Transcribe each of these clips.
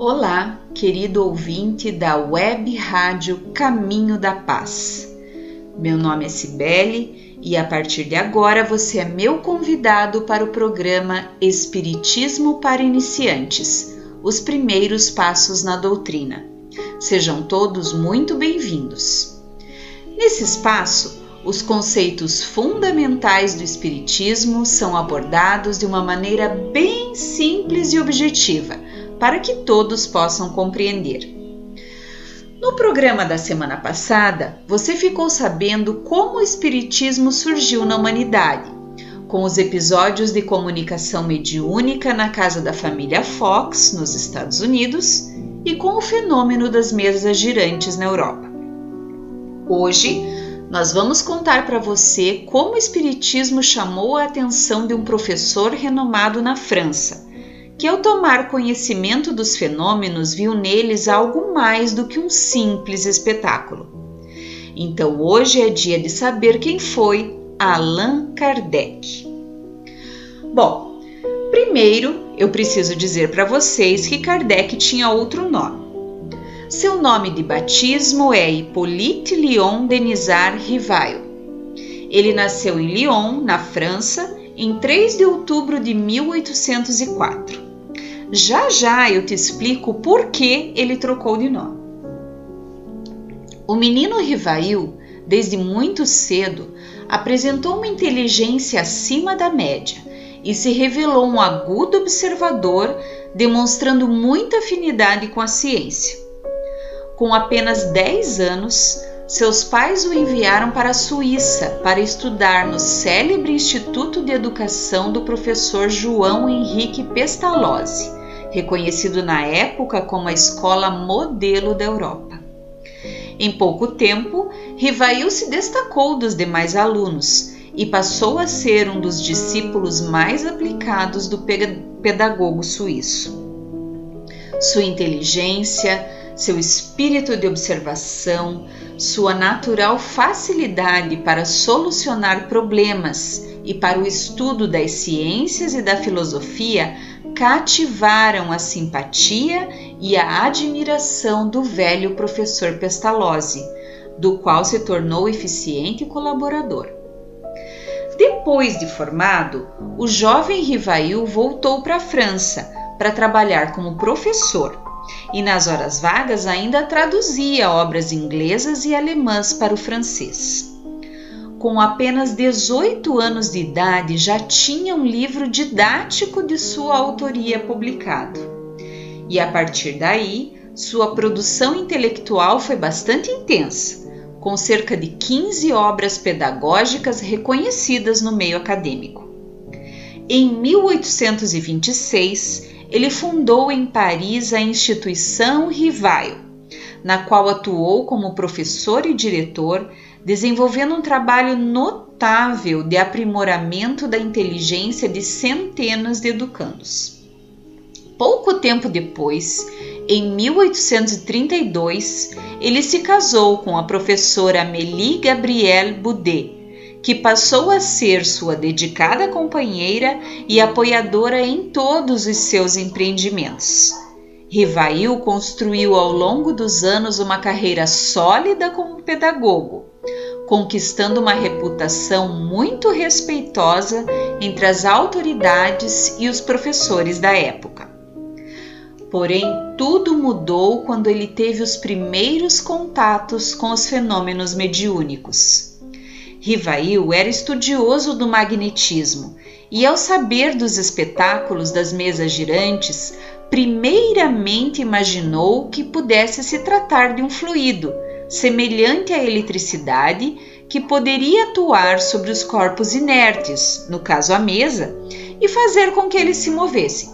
Olá, querido ouvinte da Web Rádio Caminho da Paz. Meu nome é Cibele e a partir de agora você é meu convidado para o programa Espiritismo para Iniciantes, os primeiros passos na doutrina. Sejam todos muito bem-vindos. Nesse espaço, os conceitos fundamentais do Espiritismo são abordados de uma maneira bem simples e objetiva, para que todos possam compreender. No programa da semana passada, você ficou sabendo como o Espiritismo surgiu na humanidade, com os episódios de comunicação mediúnica na casa da família Fox, nos Estados Unidos, e com o fenômeno das mesas girantes na Europa. Hoje, nós vamos contar para você como o Espiritismo chamou a atenção de um professor renomado na França, que ao tomar conhecimento dos fenômenos viu neles algo mais do que um simples espetáculo. Então hoje é dia de saber quem foi Allan Kardec. Bom, primeiro eu preciso dizer para vocês que Kardec tinha outro nome. Seu nome de batismo é Hippolyte Léon Denisard Rivail. Ele nasceu em Lyon, na França, em 3 de outubro de 1804. Já eu te explico por que ele trocou de nome. O menino Rivail, desde muito cedo, apresentou uma inteligência acima da média e se revelou um agudo observador, demonstrando muita afinidade com a ciência. Com apenas 10 anos, seus pais o enviaram para a Suíça para estudar no célebre Instituto de Educação do professor João Henrique Pestalozzi, reconhecido na época como a escola modelo da Europa. Em pouco tempo, Rivail se destacou dos demais alunos e passou a ser um dos discípulos mais aplicados do pedagogo suíço. Sua inteligência, seu espírito de observação, sua natural facilidade para solucionar problemas e para o estudo das ciências e da filosofia cativaram a simpatia e a admiração do velho professor Pestalozzi, do qual se tornou eficiente colaborador. Depois de formado, o jovem Rivail voltou para a França para trabalhar como professor e nas horas vagas ainda traduzia obras inglesas e alemãs para o francês. Com apenas 18 anos de idade, já tinha um livro didático de sua autoria publicado. E a partir daí, sua produção intelectual foi bastante intensa, com cerca de 15 obras pedagógicas reconhecidas no meio acadêmico. Em 1826, ele fundou em Paris a instituição Rivail, na qual atuou como professor e diretor, desenvolvendo um trabalho notável de aprimoramento da inteligência de centenas de educandos. Pouco tempo depois, em 1832, ele se casou com a professora Amélie Gabrielle Boudet, que passou a ser sua dedicada companheira e apoiadora em todos os seus empreendimentos. Rivail construiu ao longo dos anos uma carreira sólida como pedagogo, conquistando uma reputação muito respeitosa entre as autoridades e os professores da época. Porém, tudo mudou quando ele teve os primeiros contatos com os fenômenos mediúnicos. Rivail era estudioso do magnetismo e, ao saber dos espetáculos das mesas girantes, primeiramente imaginou que pudesse se tratar de um fluido, semelhante à eletricidade, que poderia atuar sobre os corpos inertes, no caso a mesa, e fazer com que eles se movessem.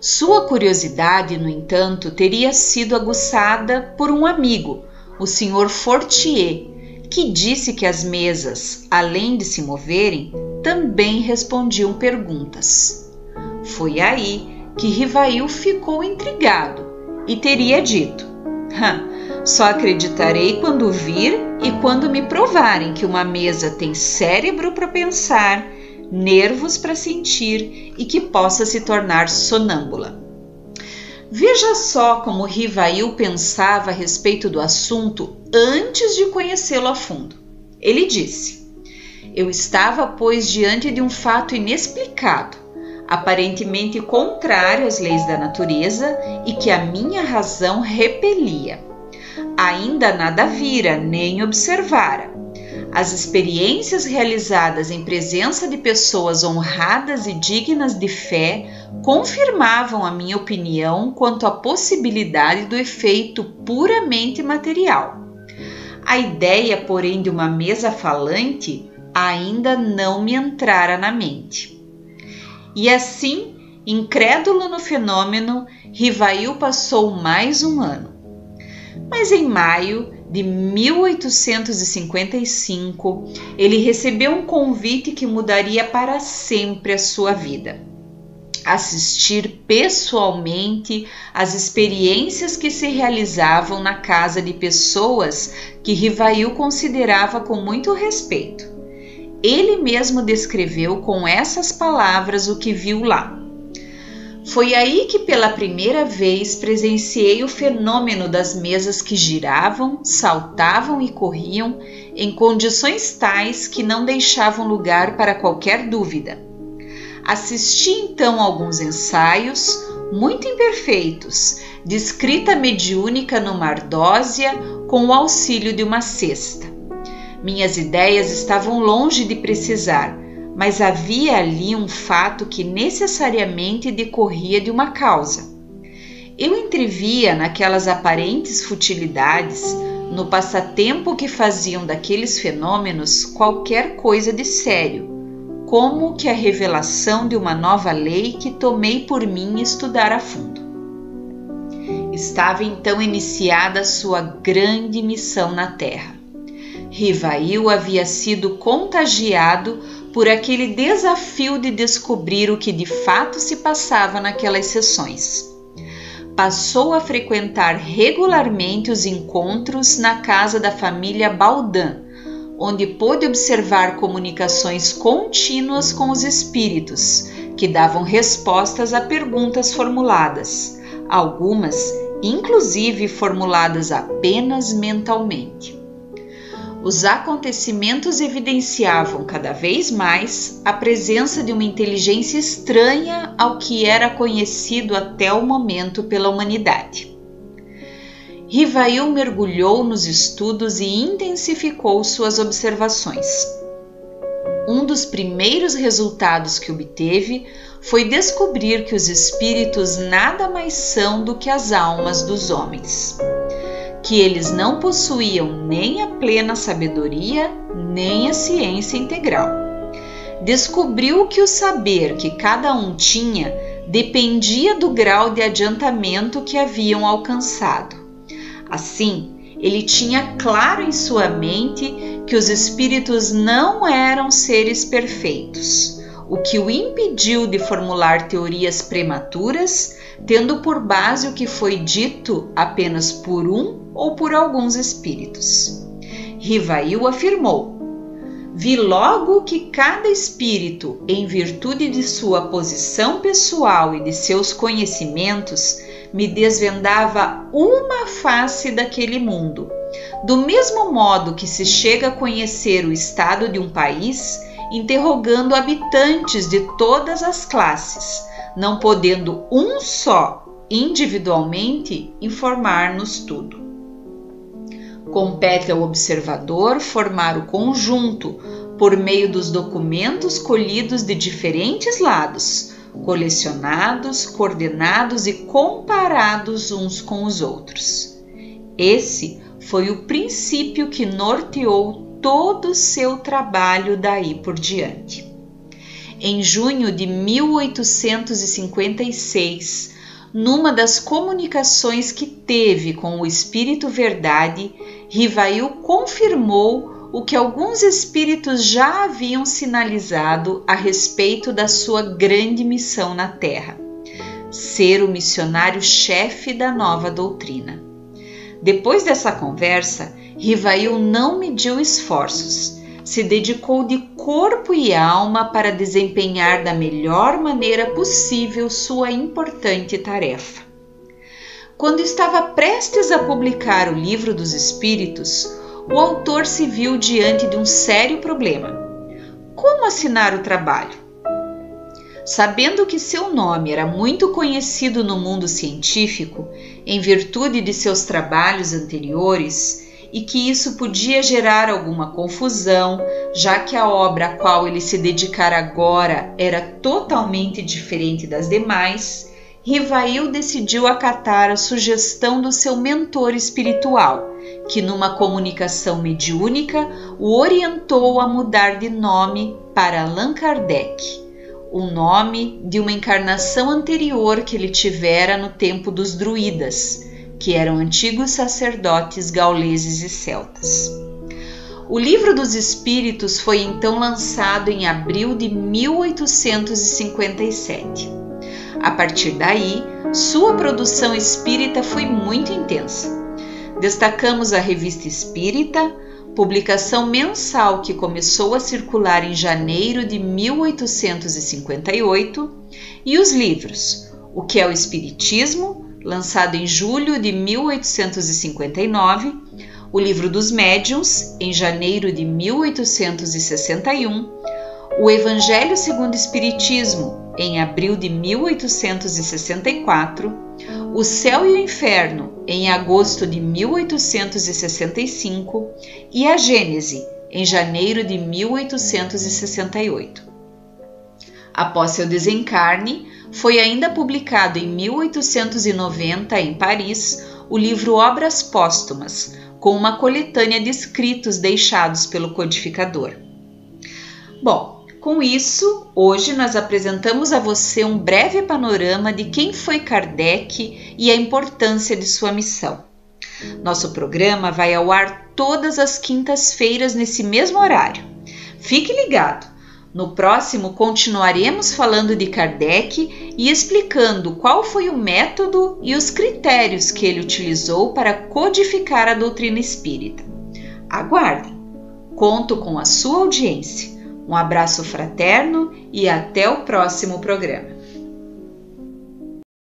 Sua curiosidade, no entanto, teria sido aguçada por um amigo, o Sr. Fortier, que disse que as mesas, além de se moverem, também respondiam perguntas. Foi aí que Rivail ficou intrigado e teria dito: só acreditarei quando vir e quando me provarem que uma mesa tem cérebro para pensar, nervos para sentir e que possa se tornar sonâmbula. Veja só como Rivail pensava a respeito do assunto antes de conhecê-lo a fundo. Ele disse: eu estava, pois, diante de um fato inexplicado, aparentemente contrário às leis da natureza e que a minha razão repelia. Ainda nada vira, nem observara. As experiências realizadas em presença de pessoas honradas e dignas de fé confirmavam a minha opinião quanto à possibilidade do efeito puramente material. A ideia, porém, de uma mesa falante ainda não me entrara na mente. E assim, incrédulo no fenômeno, Rivail passou mais um ano. Mas em maio de 1855, ele recebeu um convite que mudaria para sempre a sua vida. Assistir pessoalmente às experiências que se realizavam na casa de pessoas que Rivail considerava com muito respeito. Ele mesmo descreveu com essas palavras o que viu lá. Foi aí que pela primeira vez presenciei o fenômeno das mesas que giravam, saltavam e corriam em condições tais que não deixavam lugar para qualquer dúvida. Assisti então a alguns ensaios, muito imperfeitos, de escrita mediúnica numa ardósia com o auxílio de uma cesta. Minhas ideias estavam longe de precisar, mas havia ali um fato que necessariamente decorria de uma causa. Eu entrevia naquelas aparentes futilidades, no passatempo que faziam daqueles fenômenos qualquer coisa de sério, como que a revelação de uma nova lei que tomei por mim estudar a fundo. Estava então iniciada a sua grande missão na Terra. Rivail havia sido contagiado por aquele desafio de descobrir o que de fato se passava naquelas sessões. Passou a frequentar regularmente os encontros na casa da família Baudin, onde pôde observar comunicações contínuas com os espíritos, que davam respostas a perguntas formuladas, algumas, inclusive, formuladas apenas mentalmente. Os acontecimentos evidenciavam cada vez mais a presença de uma inteligência estranha ao que era conhecido até o momento pela humanidade. Rivail mergulhou nos estudos e intensificou suas observações. Um dos primeiros resultados que obteve foi descobrir que os espíritos nada mais são do que as almas dos homens, que eles não possuíam nem a plena sabedoria, nem a ciência integral. Descobriu que o saber que cada um tinha dependia do grau de adiantamento que haviam alcançado. Assim, ele tinha claro em sua mente que os espíritos não eram seres perfeitos, o que o impediu de formular teorias prematuras, tendo por base o que foi dito apenas por um ou por alguns espíritos. Rivail afirmou: vi logo que cada espírito, em virtude de sua posição pessoal e de seus conhecimentos, me desvendava uma face daquele mundo. Do mesmo modo que se chega a conhecer o estado de um país, interrogando habitantes de todas as classes, não podendo um só, individualmente, informar-nos tudo. Compete ao observador formar o conjunto por meio dos documentos colhidos de diferentes lados, colecionados, coordenados e comparados uns com os outros. Esse foi o princípio que norteou todo o seu trabalho daí por diante. Em junho de 1856, numa das comunicações que teve com o Espírito Verdade, Rivail confirmou o que alguns espíritos já haviam sinalizado a respeito da sua grande missão na Terra: ser o missionário-chefe da nova doutrina. Depois dessa conversa, Rivail não mediu esforços, se dedicou de corpo e alma para desempenhar da melhor maneira possível sua importante tarefa. Quando estava prestes a publicar o Livro dos Espíritos, o autor se viu diante de um sério problema. Como assinar o trabalho? Sabendo que seu nome era muito conhecido no mundo científico, em virtude de seus trabalhos anteriores, e que isso podia gerar alguma confusão, já que a obra a qual ele se dedicara agora era totalmente diferente das demais, Rivail decidiu acatar a sugestão do seu mentor espiritual, que numa comunicação mediúnica o orientou a mudar de nome para Allan Kardec, o nome de uma encarnação anterior que ele tivera no tempo dos druidas, que eram antigos sacerdotes gauleses e celtas. O Livro dos Espíritos foi então lançado em abril de 1857. A partir daí, sua produção espírita foi muito intensa. Destacamos a Revista Espírita, publicação mensal que começou a circular em janeiro de 1858, e os livros O que é o Espiritismo, lançado em julho de 1859, o Livro dos Médiuns, em janeiro de 1861, o Evangelho segundo o Espiritismo, em abril de 1864, o Céu e o Inferno, em agosto de 1865, e a Gênese, em janeiro de 1868. Após seu desencarne, foi ainda publicado em 1890, em Paris, o livro Obras Póstumas, com uma coletânea de escritos deixados pelo codificador. Bom, com isso, hoje nós apresentamos a você um breve panorama de quem foi Kardec e a importância de sua missão. Nosso programa vai ao ar todas as quintas-feiras nesse mesmo horário. Fique ligado! No próximo, continuaremos falando de Kardec e explicando qual foi o método e os critérios que ele utilizou para codificar a doutrina espírita. Aguardem! Conto com a sua audiência. Um abraço fraterno e até o próximo programa.